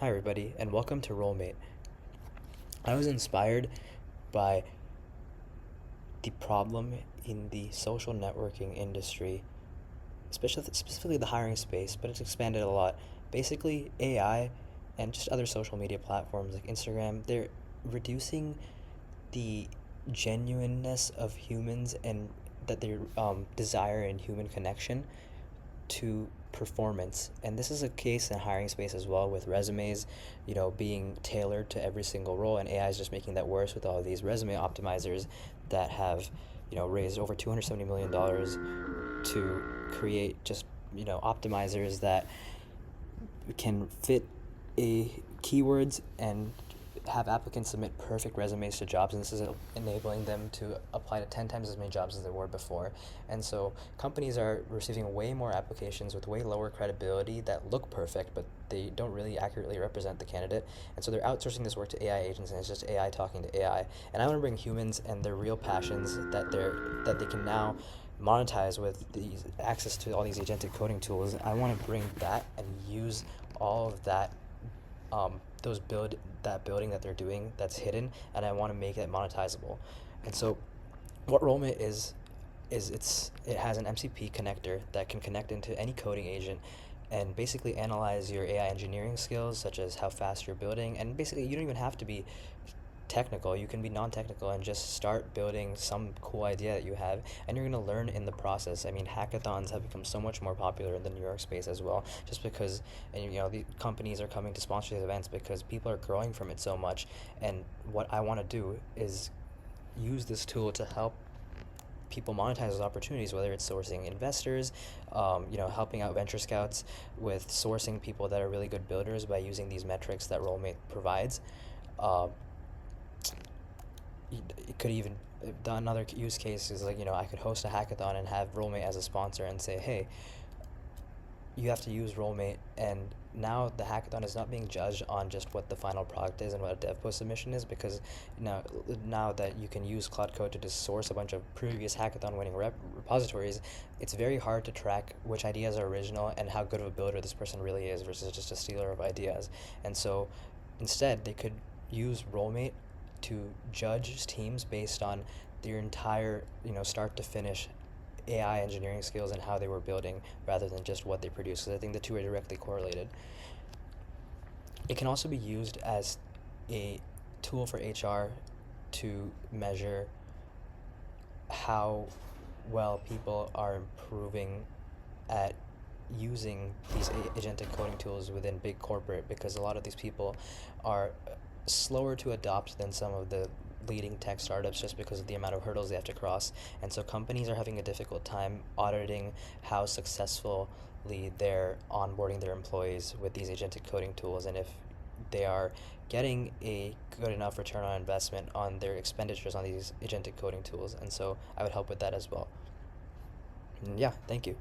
Hi, everybody, and welcome to Rolemate. I was inspired by the problem in the social networking industry, especially specifically the hiring space, but it's expanded a lot. Basically, AI and just other social media platforms like Instagram, they're reducing the genuineness of humans and that they desire in human connection to performance. And this is a case in hiring space as well, with resumes, being tailored to every single role, and AI is just making that worse with all of these resume optimizers that have, raised over $270 million to create just, optimizers that can fit a keywords and have applicants submit perfect resumes to jobs, and this is enabling them to apply to 10 times as many jobs as they were before. And so companies are receiving way more applications with way lower credibility that look perfect, but they don't really accurately represent the candidate. And so they're outsourcing this work to AI agents, and it's just AI talking to AI. And I want to bring humans and their real passions that they can now monetize with these access to all these agentic coding tools. I want to bring that and use all of that, those building that they're doing that's hidden, and I want to make it monetizable. And so what Rolemate is it has an MCP connector that can connect into any coding agent and basically analyze your AI engineering skills, such as how fast you're building. And basically, you don't even have to be technical. You can be non-technical and just start building some cool idea that you have, and you're going to learn in the process. I mean, hackathons have become so much more popular in the New York space as well, just because, and the companies are coming to sponsor these events because people are growing from it so much. And what I want to do is use this tool to help people monetize those opportunities, whether it's sourcing investors, helping out venture scouts with sourcing people that are really good builders by using these metrics that Rolemate provides. Uh, it could even Another use case is, like, I could host a hackathon and have Rolemate as a sponsor and say, hey, you have to use Rolemate. And now the hackathon is not being judged on just what the final product is and what a dev post submission is, because now that you can use Cloud Code to just source a bunch of previous hackathon winning repositories, it's very hard to track which ideas are original and how good of a builder this person really is versus just a stealer of ideas. And so instead they could use Rolemate to judge teams based on their entire, start to finish AI engineering skills and how they were building, rather than just what they produce, because I think the two are directly correlated. It can also be used as a tool for HR to measure how well people are improving at using these agentic coding tools within big corporate, because a lot of these people are slower to adopt than some of the leading tech startups, just because of the amount of hurdles they have to cross. And so companies are having a difficult time auditing how successfully they're onboarding their employees with these agentic coding tools, and if they are getting a good enough return on investment on their expenditures on these agentic coding tools. And so I would help with that as well. And yeah, thank you.